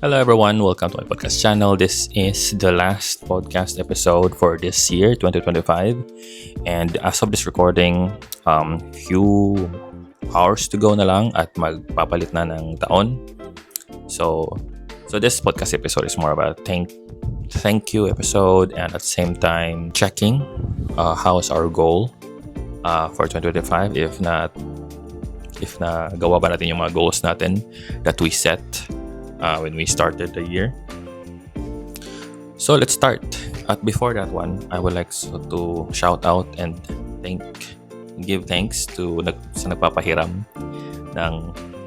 Hello everyone, welcome to my podcast channel. This is the last podcast episode for this year, 2025. And as of this recording, few hours to go na lang at magpapalit na ng taon. So this podcast episode is more about thank you episode, and at the same time checking how's our goal for 2025, if na gawa ba natin yung mga goals natin that we set when we started the year. So let's start. At before that one, I would like to shout out and give thanks to sa nagpapahiram ng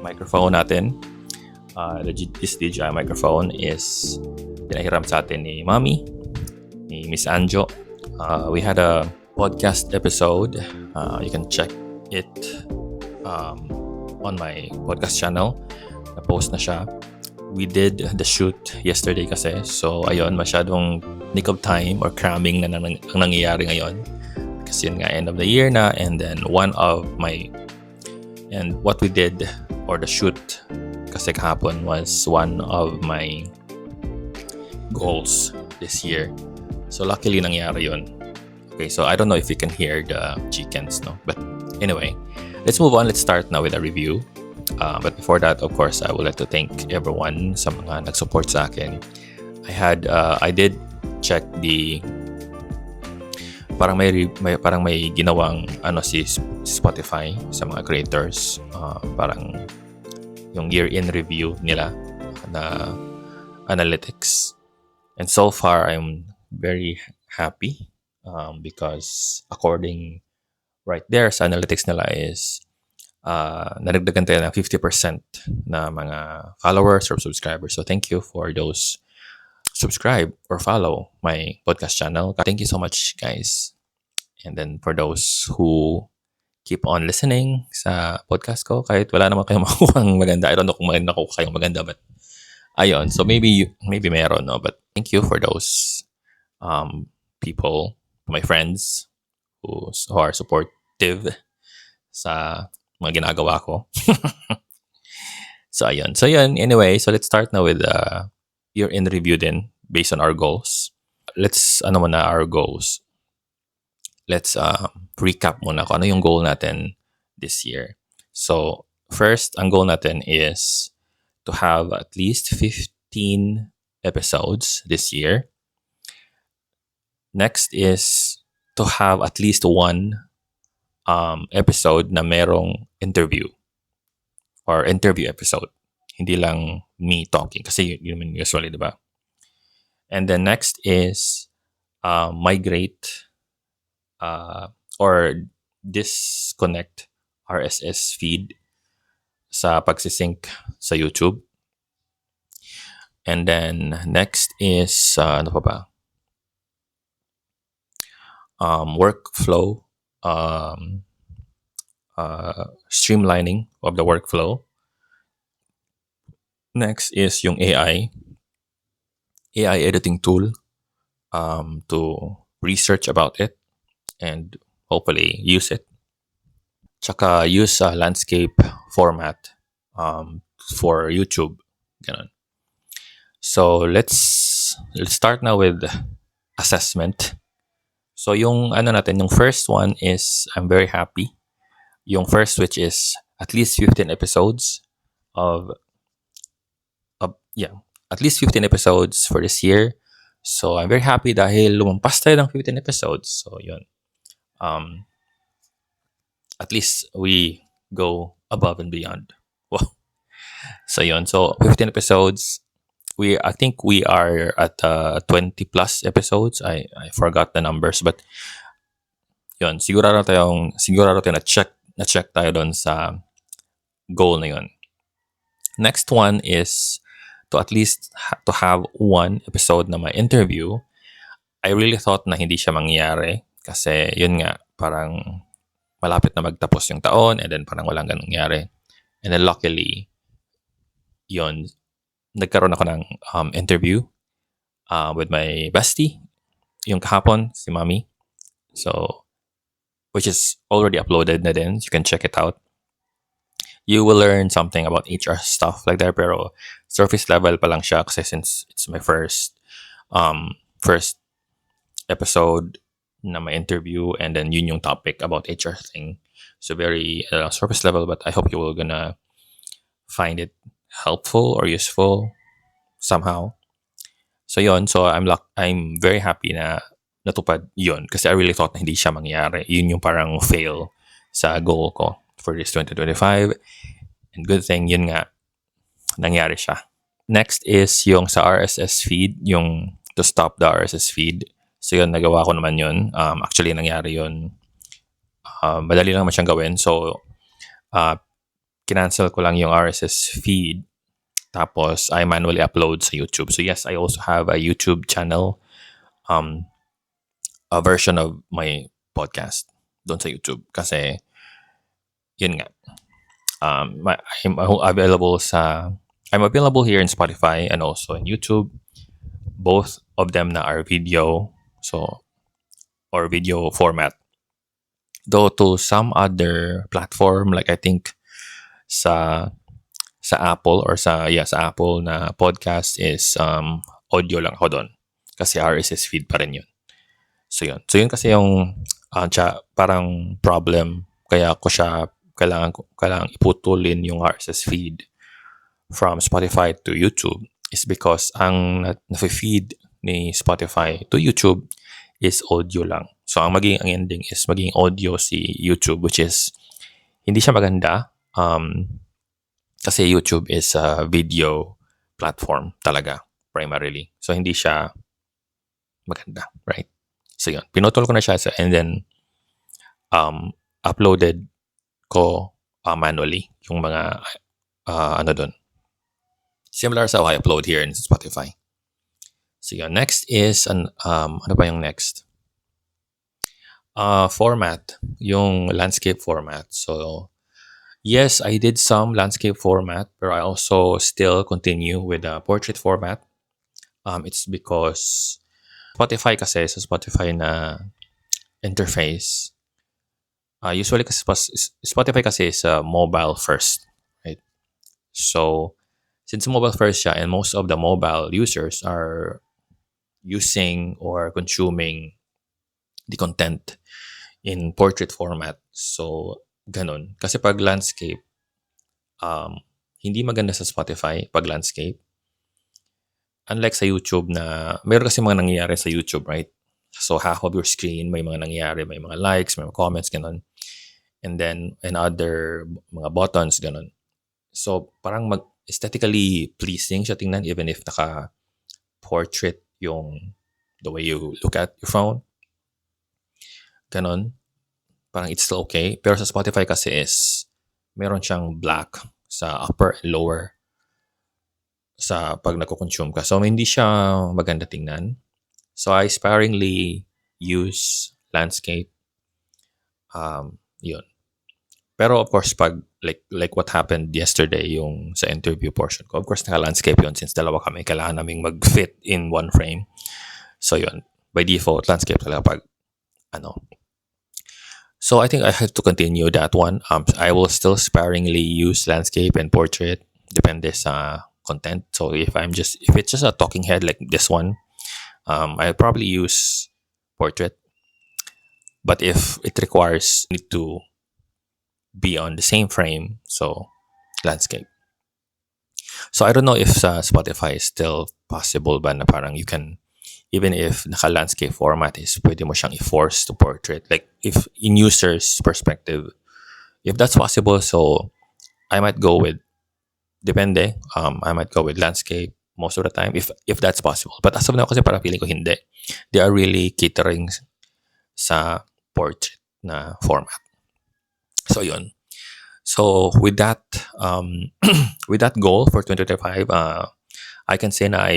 microphone natin. This DJI microphone is pinahiram sa atin ni Mami, ni Miss Anjo. We had a podcast episode. You can check it on my podcast channel. Na-post na siya. We did the shoot yesterday kasi. So, ayun, masyadong nick of time or cramming na ang nangyayari ngayon. Kasi yun nga, end of the year na. And then, what we did, or the shoot kasi kahapon, was one of my goals this year. So, luckily nangyari yun. Okay, so I don't know if you can hear the chickens, no? But anyway, let's move on. Let's start now with a review. But before that, of course, I would like to thank everyone sa mga nag-support sa akin. I did check parang may ginawang si Spotify sa mga creators, parang yung year-in review nila na analytics. And so far, I'm very happy because according right there sa analytics nila is naragdagan tayo ng 50% na mga followers or subscribers. So thank you for those subscribe or follow my podcast channel. Thank you so much, guys. And then for those who keep on listening sa podcast ko, kahit wala naman kayong makukuhang maganda. I don't know kung may nakukuha kayong maganda, but ayun. So maybe meron, no? But thank you for those people, my friends who are supportive sa mga ginagawa ko. So ayun. Anyway, so let's start now with year-in review din based on our goals. Let's our goals. Let's recap muna kung ano yung goal natin this year. So first, ang goal natin is to have at least 15 episodes this year. Next is to have at least one episode na merong interview or interview episode. Hindi lang me talking kasi yun usually, diba? And then next is migrate or disconnect RSS feed sa pagsisync sa YouTube. And then next is ano pa ba? Workflow, streamlining of the workflow. Next is yung AI editing tool, to research about it and hopefully use it. Tsaka use a landscape format for YouTube. Ganun. So let's start now with assessment. So yung yung first one is I'm very happy. Yung first, which is at least 15 episodes at least 15 episodes for this year. So I'm very happy dahil lumampas tayo ng 15 episodes. So yun. At least we go above and beyond. Wow. So yun. So 15 episodes. I think we are at 20 plus episodes. I forgot the numbers, but yun, sigurado tayo na check tayo doon sa goal na yun. Next one is to at least to have one episode na may interview. I really thought na hindi siya mangyayari kasi yun nga, parang malapit na magtapos yung taon and then parang walang ganung nangyari. And then luckily, yun, nagkaroon ako ng interview with my bestie, yung kahapon, si Mami. So, which is already uploaded na din. You can check it out. you will learn something about HR stuff like that. Pero surface level pa lang siya kasi since it's my first episode na may interview, and then yun yung topic about HR thing. So very surface level, but I hope you will gonna find it helpful or useful somehow. So yun, so I'm very happy na natupad yun kasi I really thought na hindi siya mangyari. Yun yung parang fail sa goal ko for this 2025. And good thing, yun nga, nangyari siya. Next is yung sa RSS feed, yung to stop the RSS feed. So yun, nagawa ko naman yun. Actually, nangyari yun. Madali lang naman siyang gawin. So, kinancel ko lang yung RSS feed. Tapos, I manually upload sa YouTube. So yes, I also have a YouTube channel, a version of my podcast doon sa YouTube. Kasi, yun nga. I'm available here in Spotify and also in YouTube. Both of them na are video, or video format. Though to some other platform, like I think sa Apple or sa Apple na podcast is audio lang ako doon. Kasi RSS feed pa rin yun. So yun kasi yung parang problem, kaya ko siya kailangan iputulin yung RSS feed from Spotify to YouTube is because ang na-feed ni Spotify to YouTube is audio lang. So ang ending is maging audio si YouTube, which is hindi siya maganda kasi YouTube is a video platform talaga primarily. So hindi siya maganda, right? So yun, pinutol ko na siya and then uploaded ko manually yung mga doon. Similar sa how I upload here in Spotify. So yun, next is ano pa yung next? Format, yung landscape format. So yes, I did some landscape format, but I also still continue with the portrait format. It's because Spotify kasi, sa Spotify na interface, usually kasi Spotify kasi is mobile first, right? So, since mobile first siya and most of the mobile users are using or consuming the content in portrait format. So, ganun. Kasi pag landscape, hindi maganda sa Spotify pag landscape. Unlike sa YouTube na, mayroon kasi mga nangyayari sa YouTube, right? So, half of your screen, may mga nangyayari, may mga likes, may mga comments, ganun. And then, other mga buttons, ganun. So, parang aesthetically pleasing siya tingnan even if naka-portrait yung the way you look at your phone. Ganun. Parang it's still okay. Pero sa Spotify kasi is meron siyang black sa upper and lower sa pag nagko-consume ka. So, hindi siya maganda tingnan. So, I sparingly use landscape. Yun. Pero of course, pag like what happened yesterday yung sa interview portion ko, of course, naka-landscape yun since dalawa kami. Kailangan naming mag-fit in one frame. So, yun. By default, landscape talaga pag So, I think I have to continue that one. I will still sparingly use landscape and portrait. Depende sa content. So, if it's just a talking head like this one, I'll probably use portrait. But if it requires me to be on the same frame, so landscape. So, I don't know if sa Spotify is still possible ba na parang you can, even if naka-landscape format is, pwede mo siyang i-force to portrait. Like, if in user's perspective, if that's possible, so I might go with, depende, I might go with landscape most of the time, if that's possible. But as of now, kasi parang feeling ko hindi. They are really catering sa portrait na format. So, yun. So, with that goal for 2025, I can say na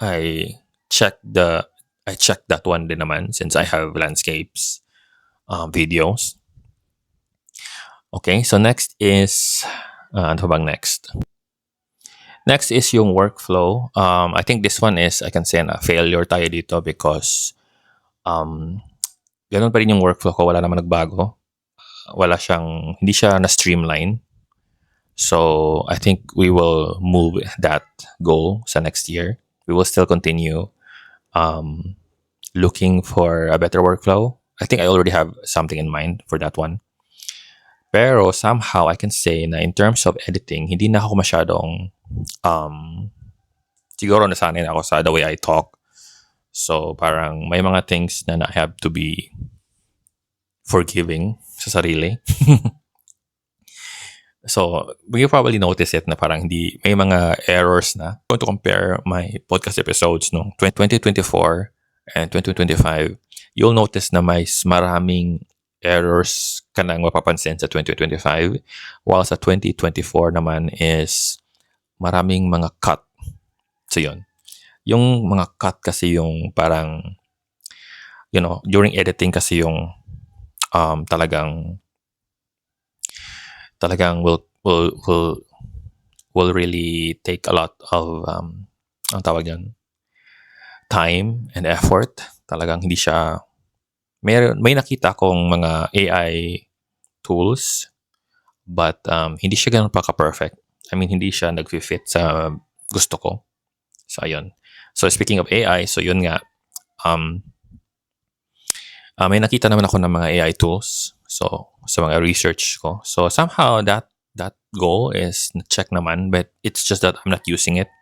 I checked that one din naman since I have landscapes videos. Okay, so next is ano bang next? Next is yung workflow. I think this one is, I can say na failure tayo dito because ganun pa rin yung workflow ko, wala naman nagbago. Hindi siya na streamline. So I think we will move that goal sa next year. We will still continue looking for a better workflow. I think I already have something in mind for that one. Pero somehow I can say na in terms of editing, hindi na ako masyadong siguro nasanay na ako sa the way I talk. So parang may mga things na I have to be forgiving sa sarili. So, you probably notice it na parang hindi, may mga errors na. I'm going to compare my podcast episodes no 2024 and 2025. You'll notice na may maraming errors ka nang mapapansin sa 2025, while sa 2024 naman is maraming mga cut. So, yun. Yung mga cut kasi yung parang, during editing kasi yung talagang will really take a lot of ang tawag yan, time and effort. Talagang hindi siya may nakita kong mga AI tools but hindi siya ganun pa-perfect. I mean, hindi siya nag-fit sa gusto ko. So ayun. So speaking of AI, so yun nga, may nakita naman ako ng mga AI tools. So, sa mga research ko. So, somehow, that goal is check naman, but it's just that I'm not using it.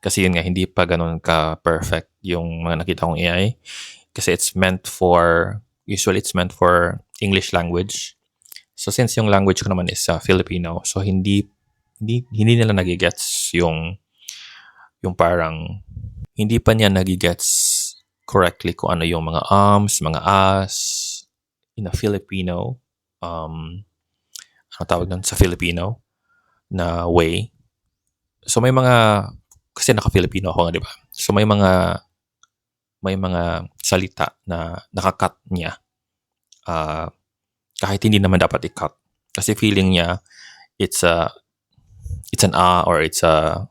Kasi yun nga, hindi pa ganun ka-perfect yung mga nakita kong AI. Kasi usually it's meant for English language. So, since yung language ko naman is Filipino, so hindi nila nagigets yung parang, hindi pa niya nagigets correctly kung ano yung mga ums, mga as, in a Filipino, ano tawag nun sa Filipino na way. So may mga, kasi naka-Filipino ako nga, di ba? So may mga salita na nakakat niya kahit hindi naman dapat i-cut. Kasi feeling niya it's an or it's a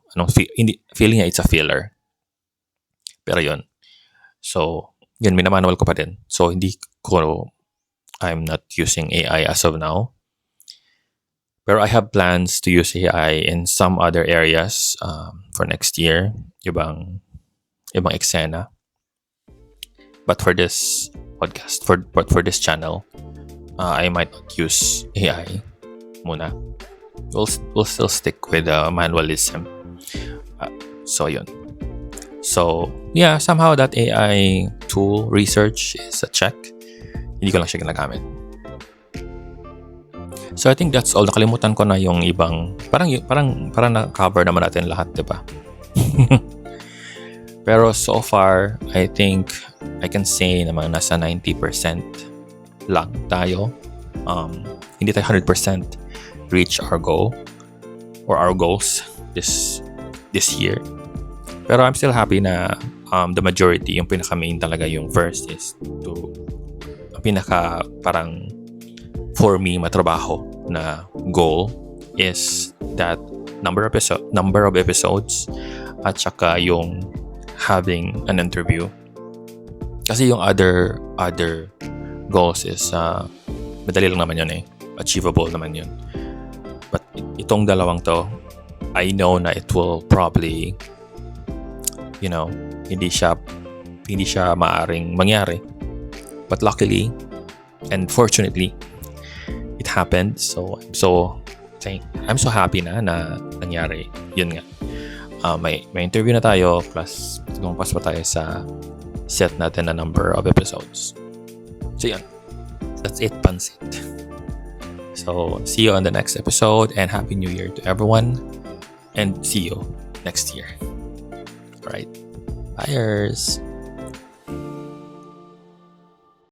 feeling niya it's a filler. Pero yun. So yun, minamanual ko pa din. So I'm not using AI as of now. Pero I have plans to use AI in some other areas for next year. Ibang eksena. But for this podcast, for this channel, I might not use AI muna. We'll still stick with manualism. So yun. So yeah, somehow that AI tool research is a check. Hindi ko lang siya ginagamit. So I think that's all. Nakalimutan ko na yung ibang parang na-cover naman natin lahat, 'di ba? Pero so far, I think I can say na mga nasa 90% lang tayo. Hindi tayo 100% reach our goal or our goals this year. Pero I'm still happy na the majority, yung pinaka-main talaga, yung first is to pinaka parang for me matrabaho na goal is that number of episodes at saka yung having an interview. Kasi yung other goals is madali lang naman yun achievable naman yun. But itong dalawang to, I know na it will probably hindi siya maaring mangyari. But luckily and fortunately, it happened. So I'm so happy na nangyari. Yun nga. May interview na tayo, plus lumpas pa tayo sa set natin na number of episodes. So yun. That's it, Pansit. So see you on the next episode, and Happy New Year to everyone. And see you next year. Alright. Byeers.